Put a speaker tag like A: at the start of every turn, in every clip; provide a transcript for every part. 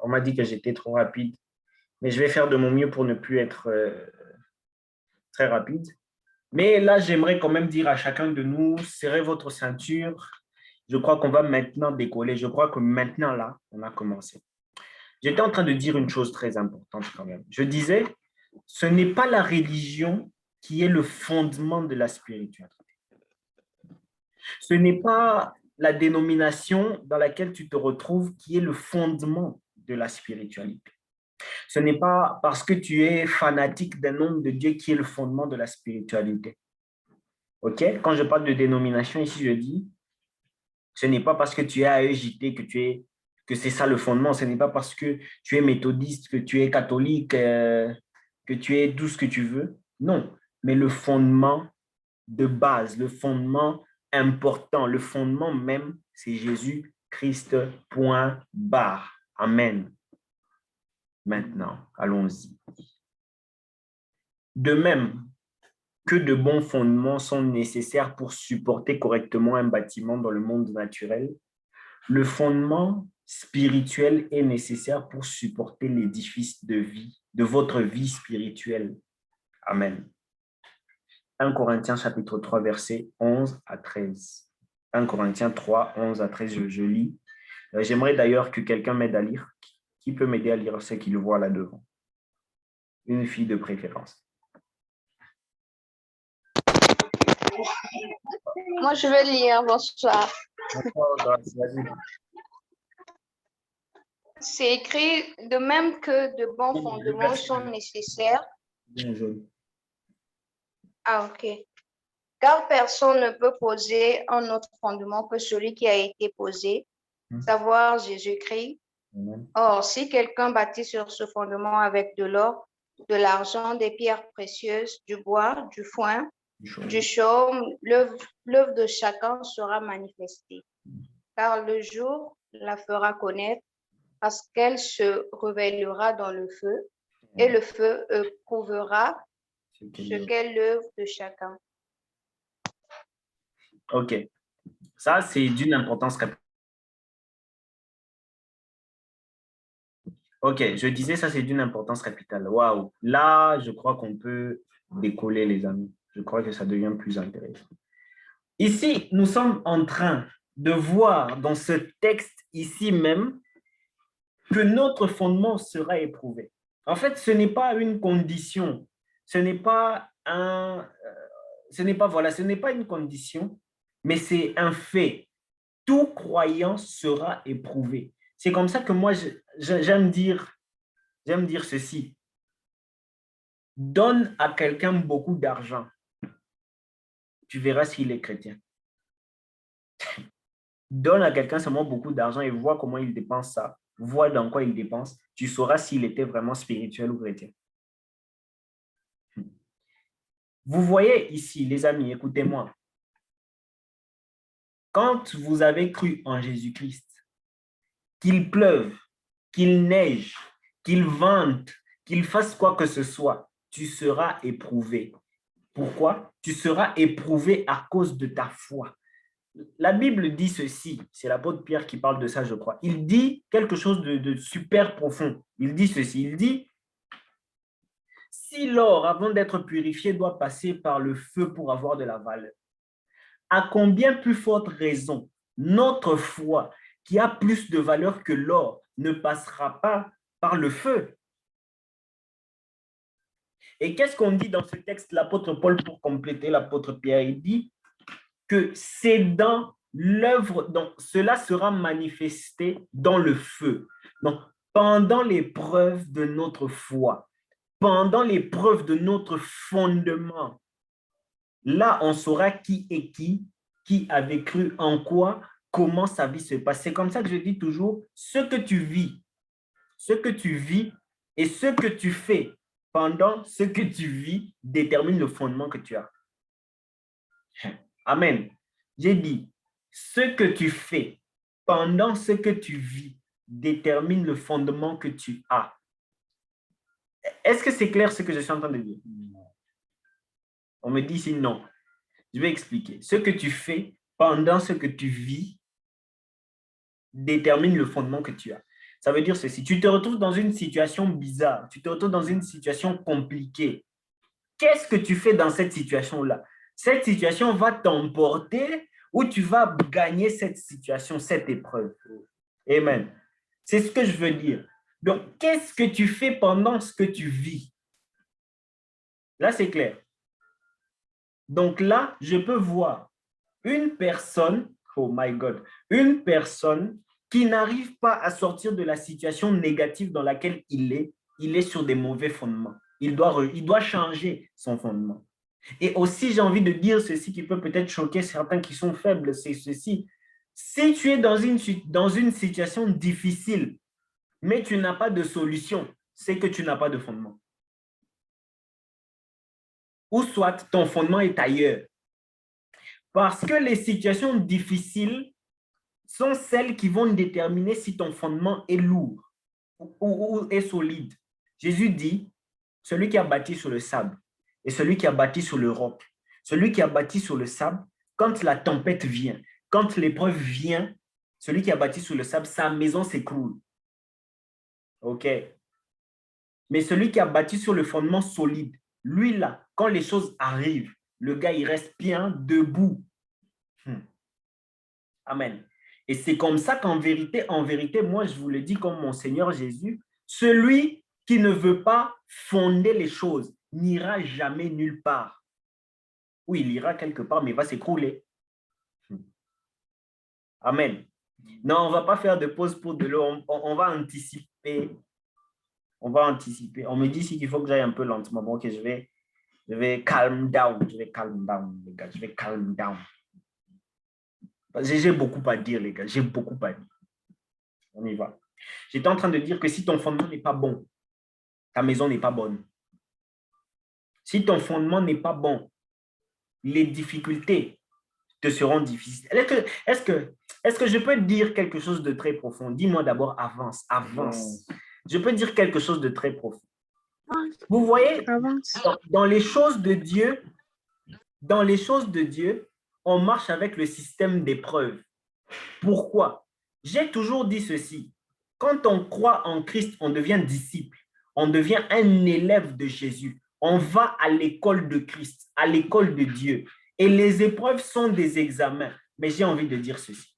A: On m'a dit que j'étais trop rapide, mais je vais faire de mon mieux pour ne plus être très rapide. Mais là, j'aimerais quand même dire à chacun de nous, serrez votre ceinture. Je crois qu'on va maintenant décoller. Je crois que maintenant, là, on a commencé. J'étais en train de dire une chose très importante quand même. Je disais, ce n'est pas la religion qui est le fondement de la spiritualité. Ce n'est pas la dénomination dans laquelle tu te retrouves qui est le fondement de la spiritualité. Ce n'est pas parce que tu es fanatique d'un nom de Dieu qui est le fondement de la spiritualité. OK? Quand je parle de dénomination, ici, je dis, ce n'est pas parce que tu es AEJT que c'est ça le fondement. Ce n'est pas parce que tu es méthodiste, que tu es catholique, que tu es tout ce que tu veux. Non, mais le fondement de base, le fondement important, le fondement même, c'est Jésus-Christ, point barre. Amen. Maintenant, allons-y. De même que de bons fondements sont nécessaires pour supporter correctement un bâtiment dans le monde naturel, le fondement spirituel est nécessaire pour supporter l'édifice de vie, de votre vie spirituelle. Amen. 1 Corinthiens chapitre 3, versets 11 à 13. 1 Corinthiens 3, 11 à 13, je lis. J'aimerais d'ailleurs que quelqu'un m'aide à lire. Qui peut m'aider à lire ce qu'il voit là devant? Une fille de préférence.
B: Moi, je vais lire. Bonsoir. C'est écrit de même que de bons fondements sont nécessaires. Ah, ok. Car personne ne peut poser un autre fondement que celui qui a été posé, savoir Jésus-Christ. Or, si quelqu'un bâtit sur ce fondement avec de l'or, de l'argent, des pierres précieuses, du bois, du foin, du chaume, l'œuvre de chacun sera manifestée. Car le jour la fera connaître, parce qu'elle se révélera dans le feu, et le feu prouvera ce qu'est l'œuvre de chacun.
A: OK. Ça, c'est d'une importance capitale. OK, je disais ça, c'est d'une importance capitale. Waouh! Là, je crois qu'on peut décoller, les amis. Je crois que ça devient plus intéressant. Ici, nous sommes en train de voir dans ce texte ici même que notre fondement sera éprouvé. En fait, ce n'est pas une condition, ce n'est pas une condition, mais c'est un fait. Tout croyant sera éprouvé. C'est comme ça que moi, j'aime dire ceci. Donne à quelqu'un beaucoup d'argent, tu verras s'il est chrétien. Donne à quelqu'un seulement beaucoup d'argent et vois comment il dépense ça, vois dans quoi il dépense, tu sauras s'il était vraiment spirituel ou chrétien. Vous voyez ici, les amis, écoutez-moi. Quand vous avez cru en Jésus-Christ, qu'il pleuve, qu'il neige, qu'il vente, qu'il fasse quoi que ce soit, tu seras éprouvé. Pourquoi? Tu seras éprouvé à cause de ta foi. La Bible dit ceci, c'est l'apôtre Pierre qui parle de ça, je crois. Il dit quelque chose de super profond. Il dit ceci, il dit, si l'or, avant d'être purifié, doit passer par le feu pour avoir de la valeur, à combien plus forte raison notre foi, qui a plus de valeur que l'or, ne passera pas par le feu? Et qu'est-ce qu'on dit dans ce texte, l'apôtre Paul, pour compléter l'apôtre Pierre? Il dit que c'est dans l'œuvre, donc cela sera manifesté dans le feu. Donc, pendant l'épreuve de notre foi, pendant l'épreuve de notre fondement, là, on saura qui est qui avait cru en quoi, comment sa vie se passe. C'est comme ça que je dis toujours, ce que tu vis et ce que tu fais pendant ce que tu vis détermine le fondement que tu as. Amen. J'ai dit, ce que tu fais pendant ce que tu vis détermine le fondement que tu as. Est-ce que c'est clair ce que je suis en train de dire? On me dit ici non. Je vais expliquer. Ce que tu fais pendant ce que tu vis détermine le fondement que tu as. Ça veut dire ceci. Tu te retrouves dans une situation bizarre, tu te retrouves dans une situation compliquée. Qu'est-ce que tu fais dans cette situation-là? Cette situation va t'emporter ou tu vas gagner cette situation, cette épreuve. Amen. C'est ce que je veux dire. Donc, qu'est-ce que tu fais pendant ce que tu vis? Là, c'est clair. Donc là, je peux voir une personne, oh my God, une personne qui n'arrive pas à sortir de la situation négative dans laquelle il est sur des mauvais fondements. Il doit changer son fondement. Et aussi, j'ai envie de dire ceci qui peut peut-être choquer certains qui sont faibles, c'est ceci. Si tu es dans une situation difficile, mais tu n'as pas de solution, c'est que tu n'as pas de fondement. Ou soit ton fondement est ailleurs. Parce que les situations difficiles sont celles qui vont déterminer si ton fondement est lourd ou est solide. Jésus dit, celui qui a bâti sur le sable et celui qui a bâti sur le roc, celui qui a bâti sur le sable, quand la tempête vient, quand l'épreuve vient, celui qui a bâti sur le sable, sa maison s'écroule. OK? Mais celui qui a bâti sur le fondement solide, lui là, quand les choses arrivent, le gars, il reste bien debout. Amen. Et c'est comme ça qu'en vérité, moi, je vous le dis comme mon Seigneur Jésus, celui qui ne veut pas fonder les choses n'ira jamais nulle part. Oui, il ira quelque part, mais il va s'écrouler. Amen. Non, on ne va pas faire de pause pour de l'eau, on va anticiper. On va anticiper. On me dit ici qu'il faut que j'aille un peu lentement. Bon, ok, je vais calm down. Je vais calm down, les gars. Je vais calm down. J'ai beaucoup à dire, les gars. J'ai beaucoup à dire. On y va. J'étais en train de dire que si ton fondement n'est pas bon, ta maison n'est pas bonne. Si ton fondement n'est pas bon, les difficultés te seront difficiles. Est-ce que je peux dire quelque chose de très profond? Dis-moi d'abord, avance. Je peux dire quelque chose de très profond. Vous voyez, dans les choses de Dieu, on marche avec le système d'épreuves. Pourquoi? J'ai toujours dit ceci. Quand on croit en Christ, on devient disciple. On devient un élève de Jésus. On va à l'école de Christ, à l'école de Dieu. Et les épreuves sont des examens. Mais j'ai envie de dire ceci.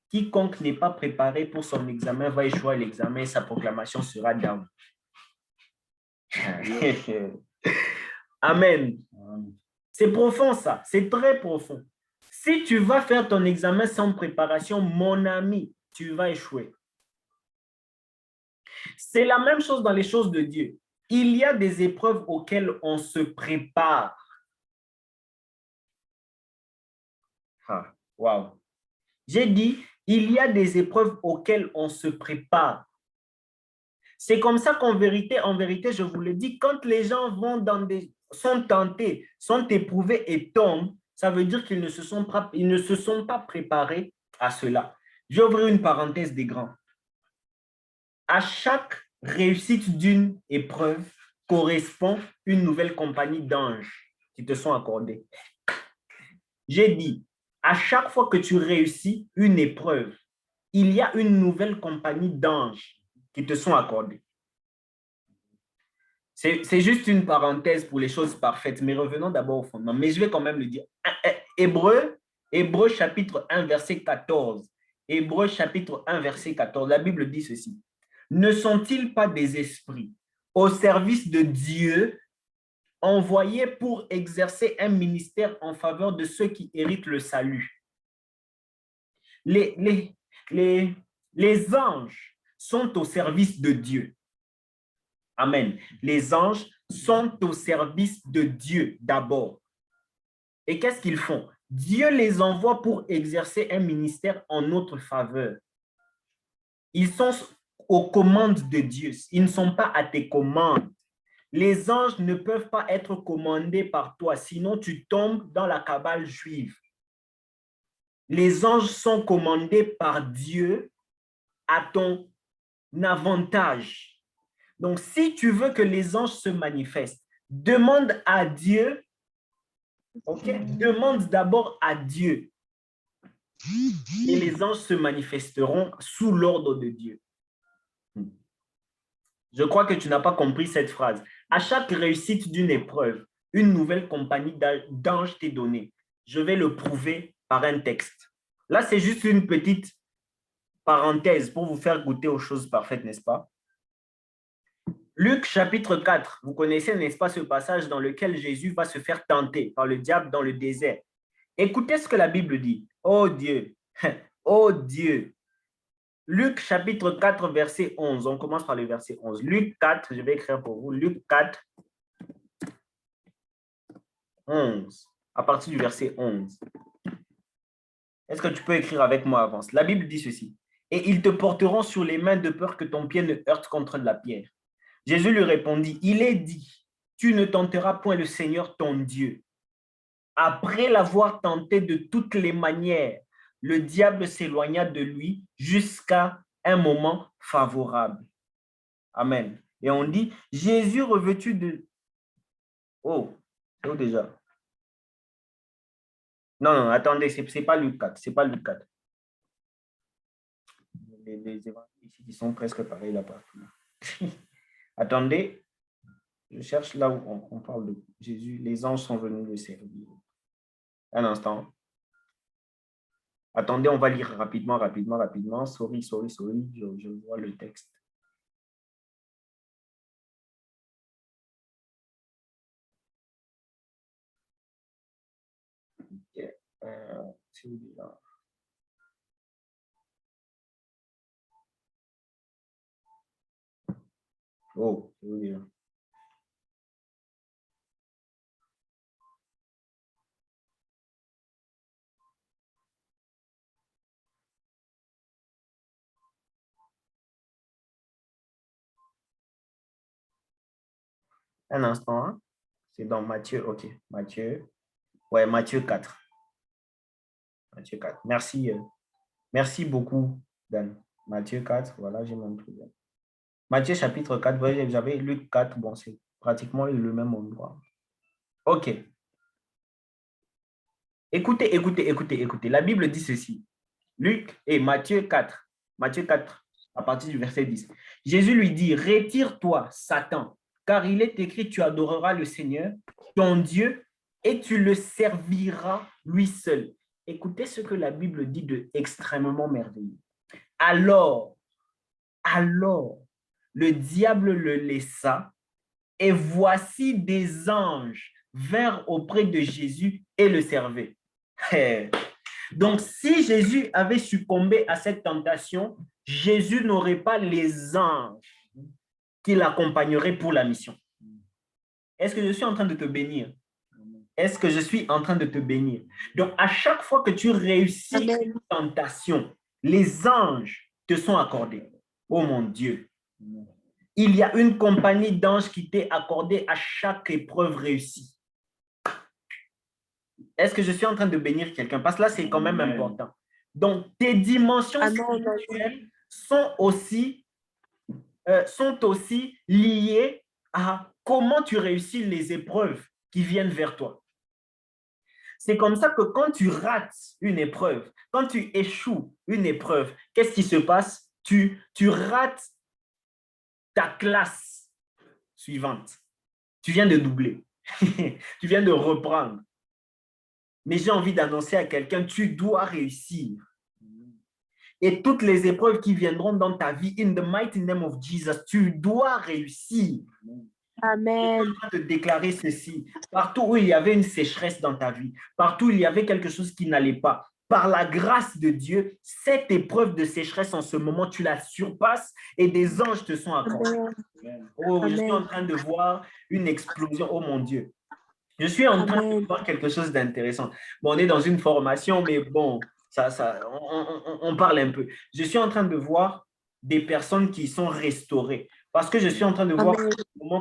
A: Quiconque n'est pas préparé pour son examen va échouer à l'examen et sa proclamation sera down. Amen. C'est profond ça, c'est très profond. Si tu vas faire ton examen sans préparation, mon ami, tu vas échouer. C'est la même chose dans les choses de Dieu. Il y a des épreuves auxquelles on se prépare. Ah, wow. J'ai dit, il y a des épreuves auxquelles on se prépare. C'est comme ça qu'en vérité, je vous le dis, quand les gens sont tentés, sont éprouvés et tombent, ça veut dire qu'ils ne se sont pas préparés à cela. Je vais ouvrir une parenthèse des grands. À chaque réussite d'une épreuve correspond une nouvelle compagnie d'anges qui te sont accordés. J'ai dit, à chaque fois que tu réussis une épreuve, il y a une nouvelle compagnie d'anges qui te sont accordés. C'est juste une parenthèse pour les choses parfaites, mais revenons d'abord au fondement. Mais je vais quand même le dire. Hébreux chapitre 1, verset 14. Hébreux chapitre 1, verset 14. La Bible dit ceci. Ne sont-ils pas des esprits au service de Dieu envoyés pour exercer un ministère en faveur de ceux qui héritent le salut? Les anges sont au service de Dieu. Amen. Les anges sont au service de Dieu d'abord. Et qu'est-ce qu'ils font? Dieu les envoie pour exercer un ministère en notre faveur. Ils sont aux commandes de Dieu. Ils ne sont pas à tes commandes. Les anges ne peuvent pas être commandés par toi, sinon tu tombes dans la cabale juive. Les anges sont commandés par Dieu à ton avantage. Donc, si tu veux que les anges se manifestent, demande à Dieu, demande d'abord à Dieu. Et les anges se manifesteront sous l'ordre de Dieu. Je crois que tu n'as pas compris cette phrase. À chaque réussite d'une épreuve, une nouvelle compagnie d'anges t'est donnée. Je vais le prouver par un texte. Là, c'est juste une petite parenthèse pour vous faire goûter aux choses parfaites, n'est-ce pas? Luc chapitre 4, vous connaissez, n'est-ce pas, ce passage dans lequel Jésus va se faire tenter par le diable dans le désert. Écoutez ce que la Bible dit. Oh Dieu, oh Dieu. Luc chapitre 4, verset 11. On commence par le verset 11. Luc 4, je vais écrire pour vous. Luc 4, 11. À partir du verset 11. Est-ce que tu peux écrire avec moi avant? La Bible dit ceci. Et ils te porteront sur les mains de peur que ton pied ne heurte contre de la pierre. Jésus lui répondit, il est dit, tu ne tenteras point le Seigneur ton Dieu. Après l'avoir tenté de toutes les manières, le diable s'éloigna de lui jusqu'à un moment favorable. Amen. Et on dit, Jésus revêtu de... Oh, c'est où déjà? Non, attendez, ce n'est pas Luc 4, c'est pas Luc 4. Les évangiles ici qui sont presque pareils là partout. Attendez, je cherche là où on parle de Jésus. Les anges sont venus le servir. Un instant. Attendez, on va lire rapidement. Sorry. Je vois le texte. Okay. C'est où déjà? Oh, c'est où déjà? Un instant, hein? C'est dans Matthieu, ok. Matthieu 4. Matthieu 4. Merci beaucoup, Dan. Matthieu 4, voilà, j'ai même trouvé. Matthieu chapitre 4, vous avez Luc 4, bon, c'est pratiquement le même endroit. Ok. Écoutez. La Bible dit ceci. Luc et Matthieu 4, à partir du verset 10. Jésus lui dit, retire-toi, Satan, car il est écrit, tu adoreras le Seigneur, ton Dieu, et tu le serviras lui seul. Écoutez ce que la Bible dit de extrêmement merveilleux. Alors, le diable le laissa, et voici des anges vinrent auprès de Jésus et le servaient. Donc, si Jésus avait succombé à cette tentation, Jésus n'aurait pas les anges qui l'accompagneraient pour la mission. Est-ce que je suis en train de te bénir? Est-ce que je suis en train de te bénir? Donc, à chaque fois que tu réussis une tentation, les anges te sont accordés. Oh mon Dieu! Il y a une compagnie d'anges qui t'est accordée à chaque épreuve réussie. Est-ce que je suis en train de bénir quelqu'un? Parce que là, c'est quand même important. Donc, tes dimensions spirituelles sont aussi liées à comment tu réussis les épreuves qui viennent vers toi. C'est comme ça que quand tu rates une épreuve, quand tu échoues une épreuve, qu'est-ce qui se passe? Tu rates ta classe suivante. Tu viens de doubler. Tu viens de reprendre. Mais j'ai envie d'annoncer à quelqu'un, tu dois réussir. Et toutes les épreuves qui viendront dans ta vie, in the mighty name of Jesus, tu dois réussir.
B: Amen.
A: Je suis en train de déclarer ceci. Partout où il y avait une sécheresse dans ta vie, partout où il y avait quelque chose qui n'allait pas, par la grâce de Dieu, cette épreuve de sécheresse en ce moment, tu la surpasses et des anges te sont accordés. Oh, je suis en train de voir une explosion. Oh mon Dieu. Je suis en train de voir quelque chose d'intéressant. Bon, on est dans une formation, mais bon, on parle un peu. Je suis en train de voir des personnes qui sont restaurées parce que je suis en train de voir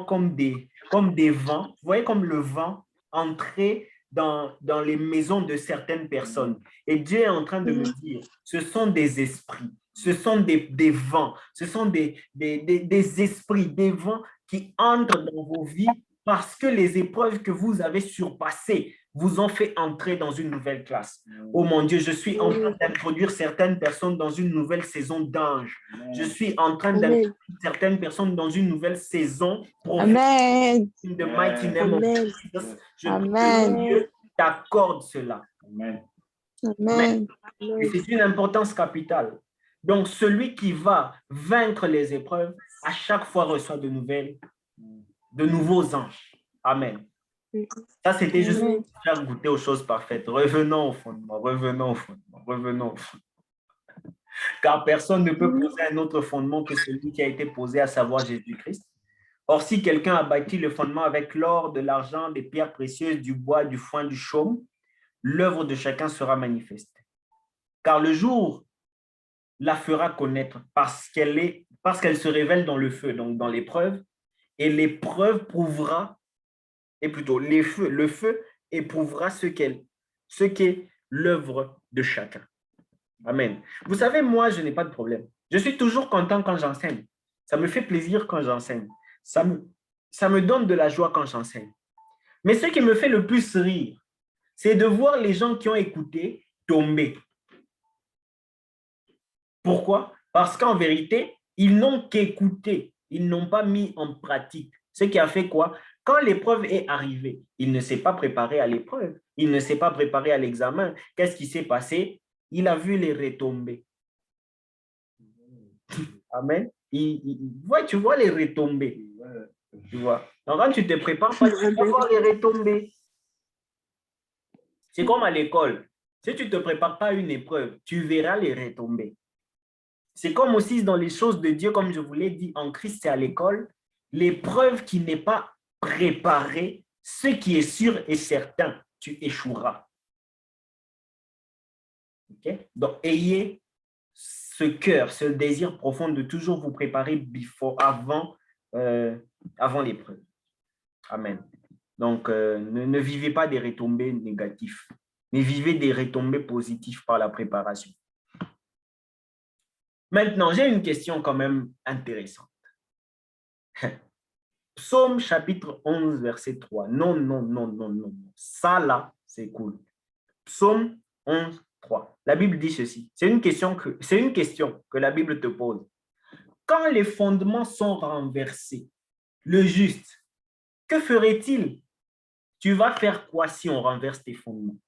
A: comme des vents. Vous voyez comme le vent entrer dans les maisons de certaines personnes. Et Dieu est en train de me dire, ce sont des esprits, ce sont des vents, ce sont des esprits, des vents qui entrent dans vos vies parce que les épreuves que vous avez surpassées vous ont fait entrer dans une nouvelle classe. Oh mon Dieu, je suis en train d'introduire certaines personnes dans une nouvelle saison d'anges. Je suis en train d'introduire certaines personnes dans une nouvelle saison prophétique.
C: Amen.
A: In the mighty name of
C: Amen.
A: Jesus, je prie
C: Amen.
A: que Dieu t'accorde cela.
C: Amen.
A: Et c'est une importance capitale. Donc, celui qui va vaincre les épreuves, à chaque fois reçoit de nouveaux anges. Amen. Ça, c'était juste pour faire goûter aux choses parfaites. Revenons au fondement, revenons au fondement, revenons au fondement. Car personne ne peut poser un autre fondement que celui qui a été posé, à savoir Jésus-Christ. Or, si quelqu'un a bâti le fondement avec l'or, de l'argent, des pierres précieuses, du bois, du foin, du chaume, l'œuvre de chacun sera manifeste. Car le jour la fera connaître parce qu'elle se révèle dans le feu, donc dans l'épreuve, et l'épreuve prouvera, et plutôt le feu éprouvera ce qu'est l'œuvre de chacun. Amen. Vous savez, moi, je n'ai pas de problème. Je suis toujours content quand j'enseigne. Ça me fait plaisir quand j'enseigne. Ça me donne de la joie quand j'enseigne. Mais ce qui me fait le plus rire, c'est de voir les gens qui ont écouté tomber. Pourquoi? Parce qu'en vérité, ils n'ont qu'écouté. Ils n'ont pas mis en pratique. Ce qui a fait quoi? Quand l'épreuve est arrivée, il ne s'est pas préparé à l'épreuve. Il ne s'est pas préparé à l'examen. Qu'est-ce qui s'est passé? Il a vu les retombées. Amen. Tu vois les retombées. Tu vois. Donc, quand tu te prépares, tu vas voir les retombées. C'est comme à l'école. Si tu ne te prépares pas à une épreuve, tu verras les retombées. C'est comme aussi dans les choses de Dieu, comme je vous l'ai dit, en Christ, c'est à l'école. L'épreuve qui n'est pas préparée, ce qui est sûr et certain, tu échoueras. Okay? Donc, ayez ce cœur, ce désir profond de toujours vous préparer avant l'épreuve. Amen. Donc, ne vivez pas des retombées négatives, mais vivez des retombées positives par la préparation. Maintenant, j'ai une question quand même intéressante. Psaume chapitre 11, verset 3. Non. Ça là, c'est cool. Psaume 11, 3. La Bible dit ceci. C'est une question que la Bible te pose. Quand les fondements sont renversés, le juste, que ferait-il? Tu vas faire quoi si on renverse tes fondements?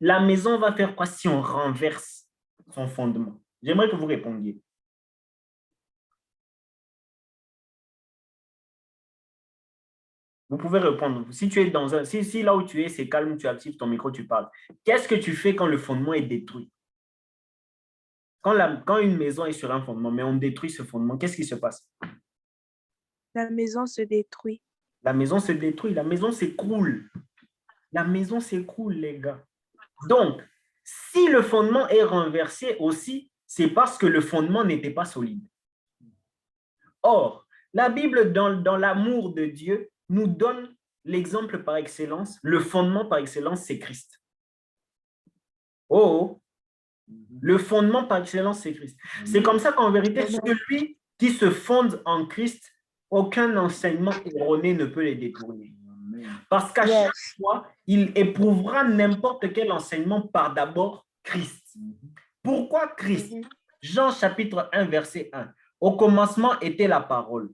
A: La maison va faire quoi si on renverse son fondement? J'aimerais que vous répondiez. Vous pouvez répondre. Si tu es si là où tu es, c'est calme, tu actives ton micro, tu parles. Qu'est-ce que tu fais quand le fondement est détruit? Quand une maison est sur un fondement, mais on détruit ce fondement, qu'est-ce qui se passe?
C: La maison se détruit.
A: La maison se détruit, la maison s'écroule. La maison s'écroule, les gars. Donc, si le fondement est renversé aussi, c'est parce que le fondement n'était pas solide. Or, la Bible, dans l'amour de Dieu, nous donne l'exemple par excellence, le fondement par excellence, c'est Christ. Oh, le fondement par excellence, c'est Christ. C'est comme ça qu'en vérité, celui qui se fonde en Christ, aucun enseignement erroné ne peut les détourner. Parce qu'à chaque fois, il éprouvera n'importe quel enseignement par d'abord Christ. Pourquoi Christ? Jean chapitre 1, verset 1. Au commencement était la parole.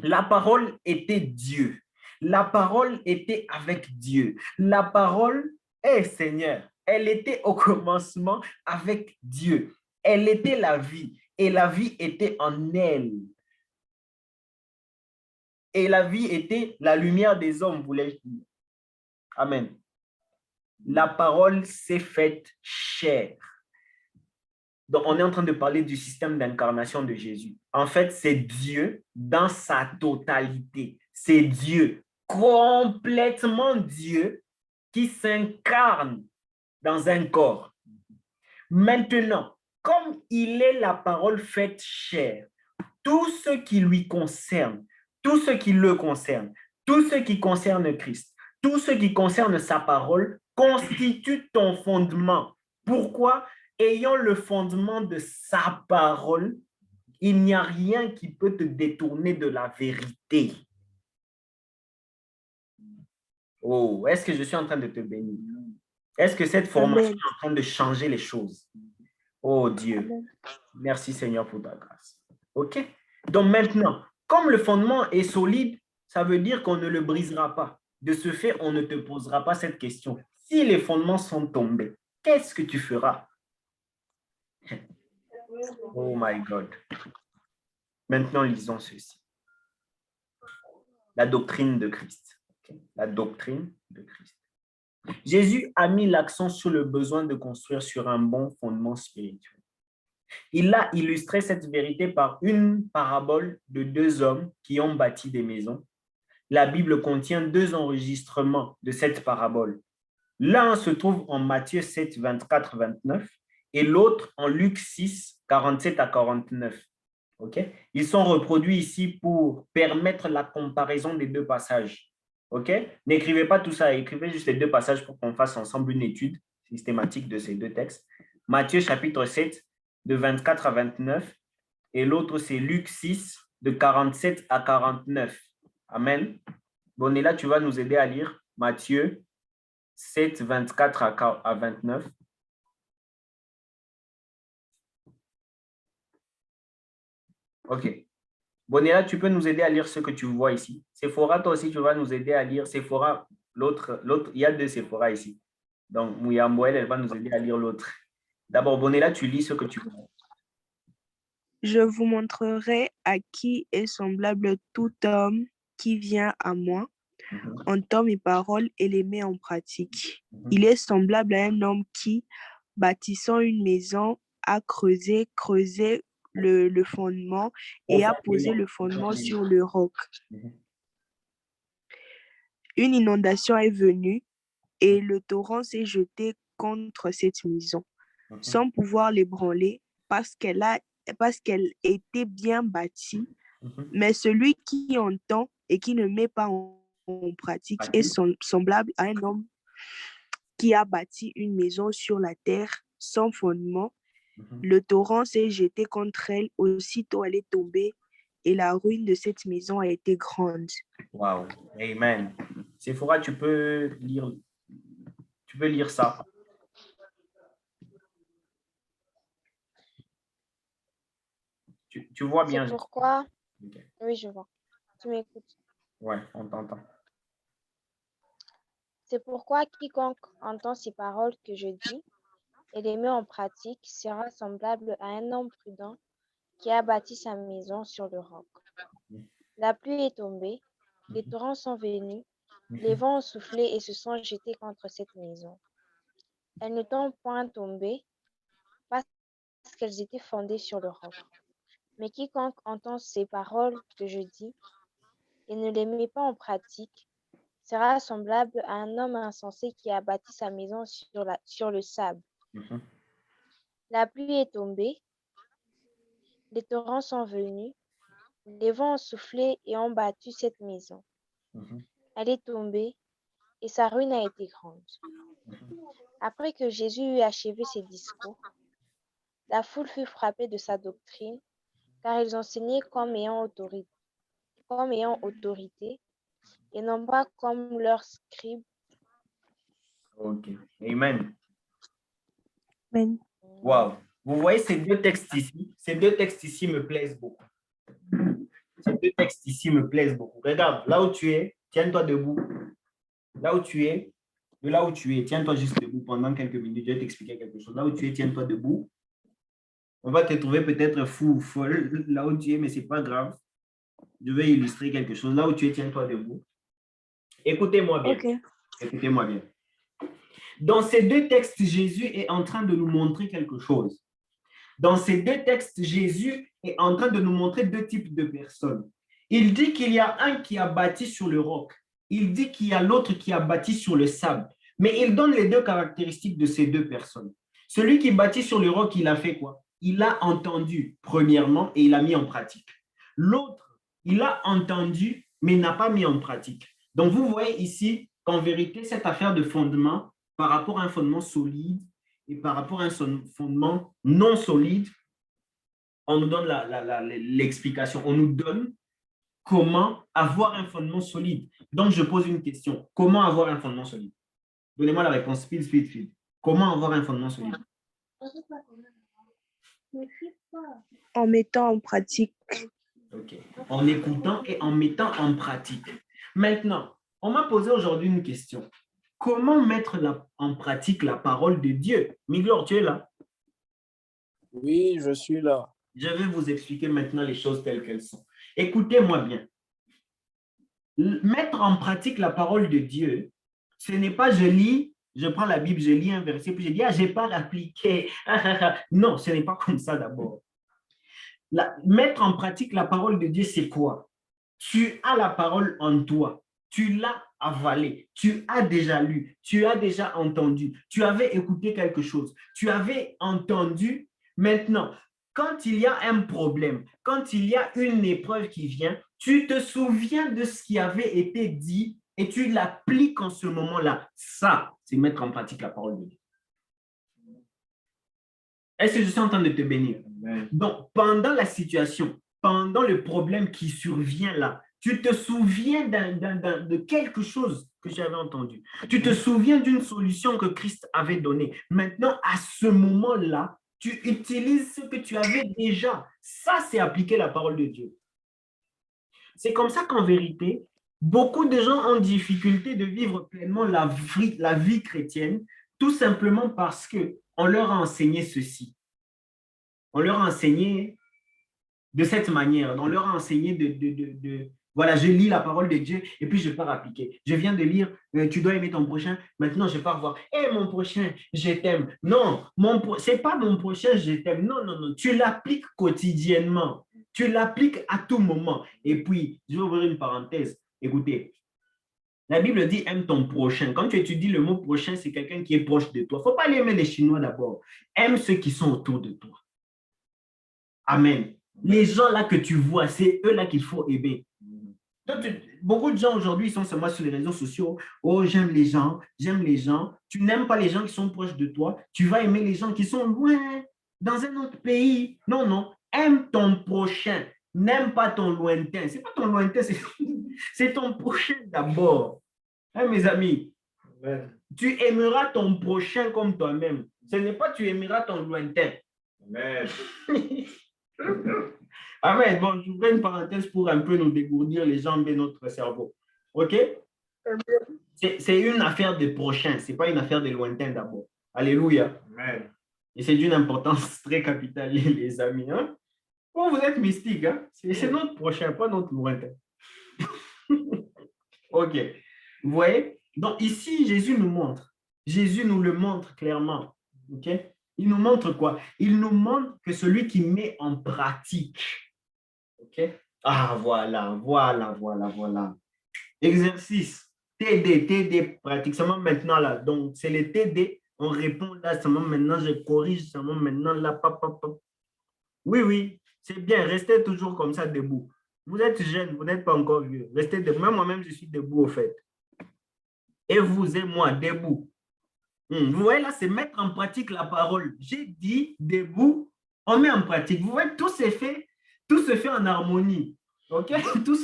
A: La parole était Dieu. La parole était avec Dieu. La parole est Seigneur. Elle était au commencement avec Dieu. Elle était la vie et la vie était en elle. Et la vie était la lumière des hommes, voulais-je dire. Amen. La parole s'est faite chair. Donc, on est en train de parler du système d'incarnation de Jésus. En fait, c'est Dieu dans sa totalité. C'est Dieu, complètement Dieu, qui s'incarne dans un corps. Maintenant, comme il est la parole faite chair, tout ce qui lui concerne, tout ce qui le concerne, tout ce qui concerne Christ, tout ce qui concerne sa parole, constitue ton fondement. Pourquoi? Ayant le fondement de sa parole, il n'y a rien qui peut te détourner de la vérité. Oh, est-ce que je suis en train de te bénir? Est-ce que cette formation
C: Amen.
A: est en train de changer les choses? Oh Dieu,
C: Amen.
A: merci Seigneur pour ta grâce. OK? Donc maintenant, comme le fondement est solide, ça veut dire qu'on ne le brisera pas. De ce fait, on ne te posera pas cette question. Si les fondements sont tombés, qu'est-ce que tu feras? Oh my God. Maintenant, lisons ceci. La doctrine de Christ. Okay? La doctrine de Christ. Jésus a mis l'accent sur le besoin de construire sur un bon fondement spirituel. Il a illustré cette vérité par une parabole de deux hommes qui ont bâti des maisons. La Bible contient deux enregistrements de cette parabole. L'un se trouve en Matthieu 7, 24, 29 et l'autre en Luc 6, 47 à 49. Okay? Ils sont reproduits ici pour permettre la comparaison des deux passages. Okay? N'écrivez pas tout ça, écrivez juste les deux passages pour qu'on fasse ensemble une étude systématique de ces deux textes. Matthieu chapitre 7, de 24 à 29, et l'autre c'est Luc 6, de 47 à 49. Amen. Bon, et là, tu vas nous aider à lire Matthieu 7, 24 à 29. OK. Bonella, tu peux nous aider à lire ce que tu vois ici. Sephora, toi aussi, tu vas nous aider à lire. Sephora, l'autre, il y a deux Sephora ici. Donc, Mouyamboel, elle va nous aider à lire l'autre. D'abord, Bonella, tu lis ce que tu vois.
C: Je vous montrerai à qui est semblable tout homme qui vient à moi, entend mes paroles et les met en pratique. Il est semblable à un homme qui, bâtissant une maison, a creusé le fondement et a posé le fondement sur le roc. Une inondation est venue et le torrent s'est jeté contre cette maison, sans pouvoir l'ébranler parce qu'elle était bien bâtie. Mais celui qui entend et qui ne met pas en pratique est semblable à un homme qui a bâti une maison sur la terre sans fondement. Le torrent s'est jeté contre elle, aussitôt elle est tombée et la ruine de cette maison a été grande.
A: Wow, amen. Sephora, tu peux lire ça. Tu vois bien.
D: C'est pourquoi... Okay. Oui, je vois. Tu m'écoutes?
A: Ouais, on t'entend.
D: C'est pourquoi quiconque entend ces paroles que je dis et les met en pratique sera semblable à un homme prudent qui a bâti sa maison sur le roc. La pluie est tombée, les torrents sont venus, les vents ont soufflé et se sont jetés contre cette maison. Elles ne sont point tombées parce qu'elles étaient fondées sur le roc. Mais quiconque entend ces paroles que je dis et ne les met pas en pratique sera semblable à un homme insensé qui a bâti sa maison sur le sable. La pluie est tombée, les torrents sont venus, les vents ont soufflé et ont battu cette maison. Elle est tombée et sa ruine a été grande. Après que Jésus eut achevé ses discours, la foule fut frappée de sa doctrine, car ils enseignaient comme ayant autorité et non pas comme leurs scribes.
A: OK. Amen.
C: Amen.
A: Wow. Vous voyez ces deux textes ici? Ces deux textes ici me plaisent beaucoup. Ces deux textes ici me plaisent beaucoup. Regarde, là où tu es, tiens-toi debout. Là où tu es, de là où tu es, tiens-toi juste debout pendant quelques minutes. Je vais t'expliquer quelque chose. Là où tu es, tiens-toi debout. On va te trouver peut-être fou ou folle là où tu es, mais ce n'est pas grave. Je vais illustrer quelque chose. Là où tu es, tiens-toi debout. Écoutez-moi bien.
C: Okay.
A: Écoutez-moi bien. Dans ces deux textes, Jésus est en train de nous montrer quelque chose. Dans ces deux textes, Jésus est en train de nous montrer deux types de personnes. Il dit qu'il y a un qui a bâti sur le roc. Il dit qu'il y a l'autre qui a bâti sur le sable. Mais il donne les deux caractéristiques de ces deux personnes. Celui qui bâtit sur le roc, il a fait quoi? Il a entendu, premièrement, et il a mis en pratique. L'autre, il a entendu, mais n'a pas mis en pratique. Donc, vous voyez ici qu'en vérité, cette affaire de fondement, par rapport à un fondement solide et par rapport à un fondement non solide, on nous donne l'explication. On nous donne comment avoir un fondement solide. Donc, je pose une question. Comment avoir un fondement solide? Donnez-moi la réponse. Speed. Comment avoir un fondement solide?
C: En mettant en pratique.
A: OK. En écoutant et en mettant en pratique. Maintenant, on m'a posé aujourd'hui une question. Comment mettre en pratique la parole de Dieu? Miglor, tu es là?
E: Oui, je suis là.
A: Je vais vous expliquer maintenant les choses telles qu'elles sont. Écoutez-moi bien. Mettre en pratique la parole de Dieu, ce n'est pas je lis, je prends la Bible, je lis un verset, puis je dis, je n'ai pas appliqué. Non, ce n'est pas comme ça d'abord. Mettre en pratique la parole de Dieu, c'est quoi? Tu as la parole en toi. Tu l'as avalée. Tu as déjà lu. Tu as déjà entendu. Tu avais écouté quelque chose. Tu avais entendu. Maintenant, quand il y a un problème, quand il y a une épreuve qui vient, tu te souviens de ce qui avait été dit et tu l'appliques en ce moment-là. Ça, c'est mettre en pratique la parole de Dieu. Est-ce que je suis en train de te bénir? Amen. Donc, pendant la situation, pendant le problème qui survient là, tu te souviens de quelque chose que j'avais entendu. Tu te souviens d'une solution que Christ avait donnée. Maintenant, à ce moment-là, tu utilises ce que tu avais déjà. Ça, c'est appliquer la parole de Dieu. C'est comme ça qu'en vérité, beaucoup de gens ont difficulté de vivre pleinement la vie chrétienne, tout simplement parce qu'on leur a enseigné ceci. On leur a enseigné de cette manière. On leur a enseigné voilà, je lis la parole de Dieu et puis je pars appliquer. Je viens de lire, tu dois aimer ton prochain. Maintenant, je pars voir, mon prochain, je t'aime. Non, ce n'est pas mon prochain, je t'aime. Non. Tu l'appliques quotidiennement. Tu l'appliques à tout moment. Et puis, je vais ouvrir une parenthèse. Écoutez, la Bible dit aime ton prochain. Quand tu étudies le mot prochain, c'est quelqu'un qui est proche de toi. Il ne faut pas aller aimer les Chinois d'abord. Aime ceux qui sont autour de toi. Amen. Les gens là que tu vois, c'est eux là qu'il faut aimer. Beaucoup de gens aujourd'hui sont seulement sur les réseaux sociaux. Oh, j'aime les gens. Tu n'aimes pas les gens qui sont proches de toi. Tu vas aimer les gens qui sont loin, dans un autre pays. Non. Aime ton prochain. N'aime pas ton lointain. Ce n'est pas ton lointain, c'est ton prochain d'abord. Hein, mes amis? Amen. Tu aimeras ton prochain comme toi-même. Ce n'est pas tu aimeras ton lointain. Amen. Amen. Bon, je ouvre une parenthèse pour un peu nous dégourdir les jambes et notre cerveau. OK? C'est une affaire de prochain. Ce n'est pas une affaire de lointain d'abord. Alléluia. Amen. Et c'est d'une importance très capitale, les amis. Hein? Oh, vous êtes mystiques. Hein? C'est notre prochain, pas notre lointain. OK. Vous voyez? Donc ici, Jésus nous montre. Jésus nous le montre clairement. OK? Il nous montre quoi? Il nous montre que celui qui met en pratique. OK? Ah, voilà. Exercice. TD, pratique. Seulement maintenant là. Donc, c'est le TD. On répond là. Seulement maintenant, je corrige. Seulement maintenant là. Oui. C'est bien. Restez toujours comme ça debout. Vous êtes jeune. Vous n'êtes pas encore vieux. Restez debout. Même moi-même, je suis debout au fait. Et vous et moi, debout. Vous voyez là, c'est mettre en pratique la parole. J'ai dit debout, on met en pratique. Vous voyez, tout se fait en harmonie. OK? Tout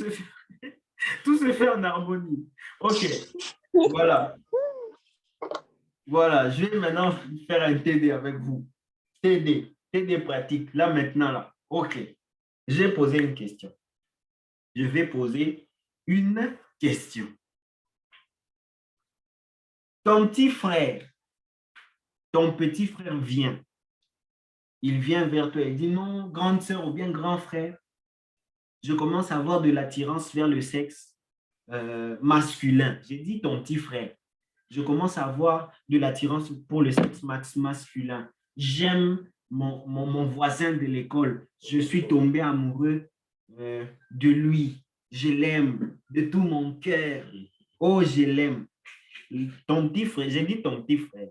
A: se fait en harmonie. OK. Voilà. Voilà, je vais maintenant faire un TD avec vous. TD pratique. Là, maintenant, là. OK. J'ai posé une question. Je vais poser une question. Ton petit frère, ton petit frère vient. Il vient vers toi et dit non, grande sœur ou bien grand frère, je commence à avoir de l'attirance vers le sexe masculin. J'ai dit ton petit frère. Je commence à avoir de l'attirance pour le sexe masculin. J'aime mon voisin de l'école. Je suis tombé amoureux de lui. Je l'aime de tout mon cœur. Oh, je l'aime. Ton petit frère, j'ai dit ton petit frère.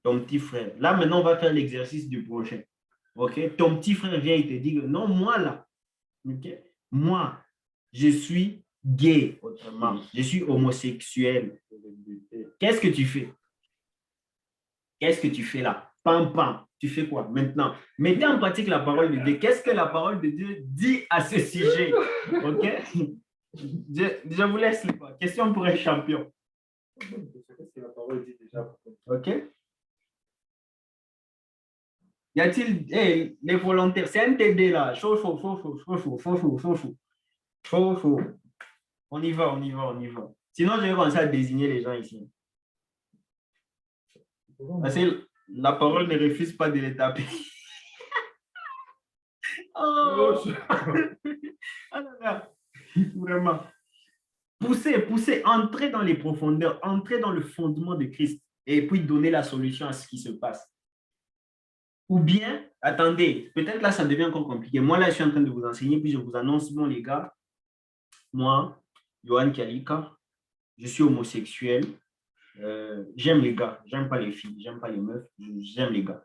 A: Ton petit frère. Là, maintenant, on va faire l'exercice du prochain. OK? Ton petit frère vient et te dit que non, moi, là, okay? Moi, je suis gay, autrement. Je suis homosexuel. Qu'est-ce que tu fais? Qu'est-ce que tu fais là? Pam, pam. tu fais quoi? Maintenant, mettez en pratique la parole de Dieu. Qu'est-ce que la parole de Dieu dit à ce sujet? OK? Je vous laisse les quoi. Question pour un champion. OK? Y a-t-il les volontaires? C'est un TD là. Chaud. On y va. Sinon, je vais commencer à désigner les gens ici. Parce que la parole ne refuse pas de les taper. Oh. Ah là là. Vraiment. Poussez, entrez dans les profondeurs, entrez dans le fondement de Christ et puis donner la solution à ce qui se passe. Ou bien, attendez, peut-être là, ça devient encore compliqué. Moi, là, je suis en train de vous enseigner, puis je vous annonce, bon, les gars, moi, Yohan Kalika, je suis homosexuel. J'aime les gars, j'aime pas les filles, j'aime pas les meufs, j'aime les gars.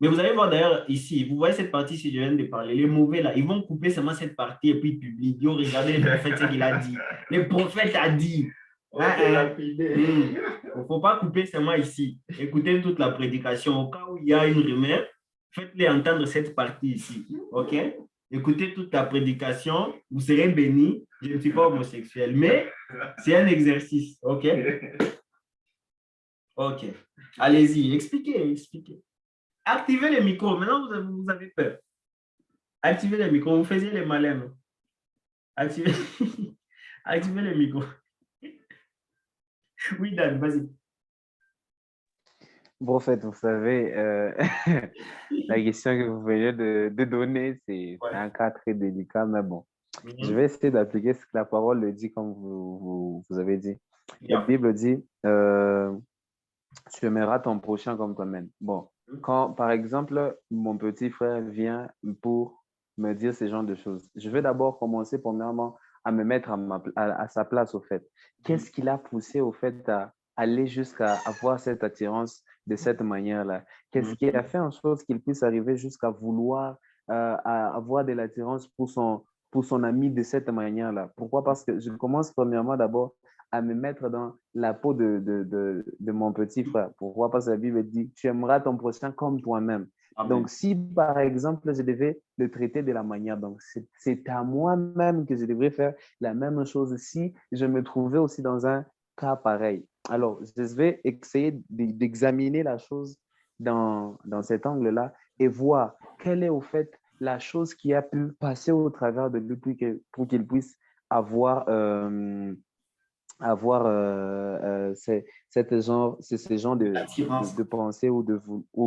A: Mais vous allez voir d'ailleurs ici, vous voyez cette partie si je viens de parler, les mauvais là, ils vont couper seulement cette partie et puis publier. Ils vont regarder le prophète ce qu'il a dit. Le prophète a dit. Il ne faut pas couper seulement ici. Écoutez toute la prédication. Au cas où il y a une rumeur, faites-les entendre cette partie ici. OK? Écoutez toute la prédication, vous serez bénis. Je ne suis pas homosexuel, mais c'est un exercice. OK? OK. Allez-y, expliquez. Activez les micros. Maintenant, vous avez peur. Activez les micros. Vous faisiez les malins. Activez les micros. Oui, Dan, vas-y.
F: Prophète, vous savez, la question que vous venez de donner, c'est un cas très délicat, mais bon. Je vais essayer d'appliquer ce que la parole le dit, comme vous avez dit. La Bible dit, tu aimeras ton prochain comme toi-même. Bon, quand, par exemple, mon petit frère vient pour me dire ce genre de choses, je vais d'abord commencer, premièrement, à me mettre à sa place, au fait. Qu'est-ce qui l'a poussé, au fait, à aller jusqu'à avoir cette attirance de cette manière-là? Qu'est-ce qui a fait en sorte qu'il puisse arriver jusqu'à vouloir à avoir de l'attirance pour son ami de cette manière-là? Pourquoi? Parce que je commence premièrement d'abord à me mettre dans la peau de mon petit frère. Pourquoi? Parce que la Bible dit, tu aimeras ton prochain comme toi-même. Amen. Donc, si par exemple, je devais le traiter de la manière, donc c'est à moi-même que je devrais faire la même chose si je me trouvais aussi dans un cas pareil. Alors, je vais essayer d'examiner la chose dans cet angle-là et voir quelle est au fait la chose qui a pu passer au travers de lui pour qu'il puisse avoir ce genre de pensée ou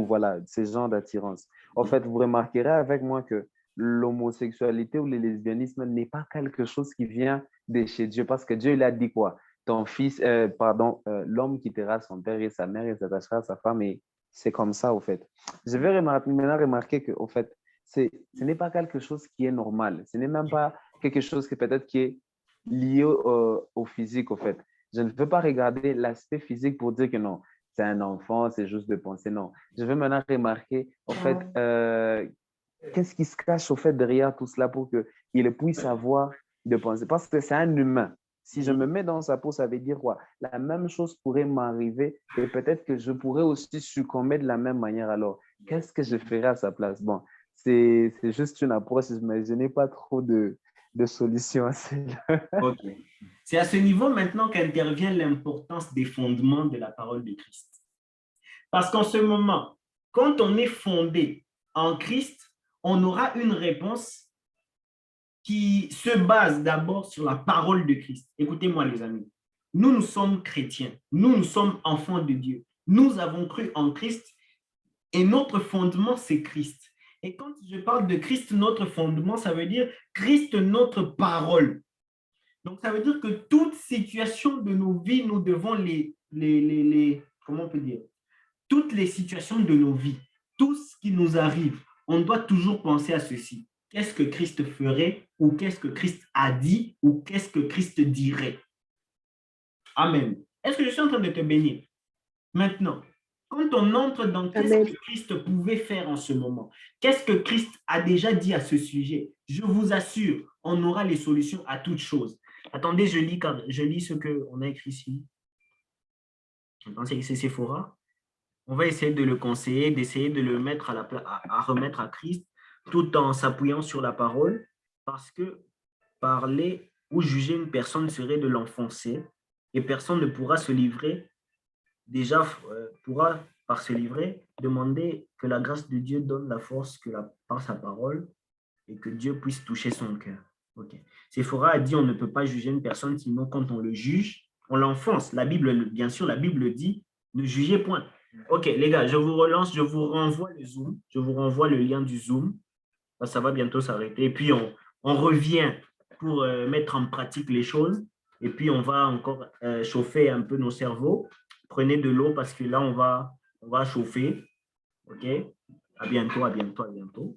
F: voilà, ce genre d'attirance. En fait, vous remarquerez avec moi que l'homosexualité ou le lesbianisme n'est pas quelque chose qui vient de chez Dieu, parce que Dieu, il a dit quoi? L'homme quittera son père et sa mère et s'attachera à sa femme, et c'est comme ça, au fait. Je vais maintenant remarquer que, au fait, ce n'est pas quelque chose qui est normal. Ce n'est même pas quelque chose qui peut-être qui est lié au physique, au fait. Je ne peux pas regarder l'aspect physique pour dire que non, c'est un enfant, c'est juste de penser. Non. Je vais maintenant remarquer, au fait, qu'est-ce qui se cache, au fait, derrière tout cela pour qu'il puisse avoir de penser. Parce que c'est un humain. Si je me mets dans sa peau, ça veut dire quoi? La même chose pourrait m'arriver et peut-être que je pourrais aussi succomber de la même manière. Alors, qu'est-ce que je ferais à sa place? Bon, c'est juste une approche, mais je n'ai pas trop de solutions à cela.
A: Okay. C'est à ce niveau maintenant qu'intervient l'importance des fondements de la parole de Christ. Parce qu'en ce moment, quand on est fondé en Christ, on aura une réponse qui se base d'abord sur la parole de Christ. Écoutez-moi les amis, nous sommes chrétiens, nous sommes enfants de Dieu, nous avons cru en Christ et notre fondement c'est Christ. Et quand je parle de Christ, notre fondement, ça veut dire Christ, notre parole. Donc ça veut dire que toute situation de nos vies, nous devons comment on peut dire, toutes les situations de nos vies, tout ce qui nous arrive, on doit toujours penser à ceci. Qu'est-ce que Christ ferait ou qu'est-ce que Christ a dit ou qu'est-ce que Christ dirait? Amen. Est-ce que je suis en train de te bénir? Maintenant, quand on entre dans qu'est-ce que Christ pouvait faire en ce moment, qu'est-ce que Christ a déjà dit à ce sujet, je vous assure, on aura les solutions à toutes choses. Attendez, je lis ce qu'on a écrit ici. C'est Sephora. on va essayer de le conseiller, d'essayer de le mettre à remettre à Christ, tout en s'appuyant sur la parole, parce que parler ou juger une personne serait de l'enfoncer et personne ne pourra se livrer, déjà pourra, par se livrer, demander que la grâce de Dieu donne la force par sa parole et que Dieu puisse toucher son cœur. Okay. Séphora a dit on ne peut pas juger une personne, sinon quand on le juge, on l'enfonce. La Bible, bien sûr, la Bible dit ne jugez point. Ok, les gars, je vous relance, je vous renvoie le Zoom, je vous renvoie le lien du Zoom. Ça va bientôt s'arrêter. Et puis, on revient pour mettre en pratique les choses. Et puis, on va encore chauffer un peu nos cerveaux. Prenez de l'eau parce que là, on va chauffer. OK? À bientôt, à bientôt, à bientôt.